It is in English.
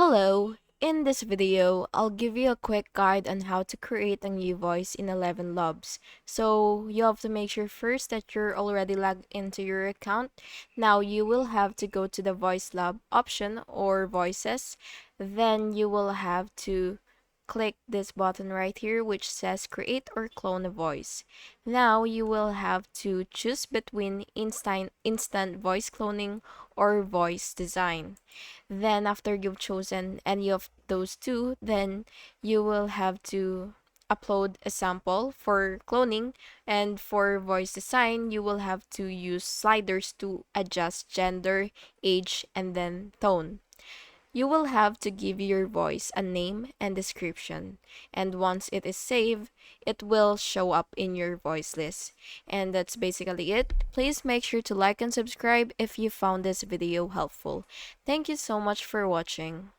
Hello! In this video, I'll give you a quick guide on how to create a new voice in ElevenLabs. So you have to make sure first that you're already logged into your account. Now you will have to go to the Voice Lab option or Voices. Then you will have to click this button right here which says create or clone a voice. Now you will have to choose between instant voice cloning or voice design. Then after you've chosen any of those two, then you will have to upload a sample for cloning, and for voice design you will have to use sliders to adjust gender, age, and then tone. You will have to give your voice a name and description, and once it is saved, it will show up in your voice list. And that's basically it. Please make sure to like and subscribe if you found this video helpful. Thank you so much for watching.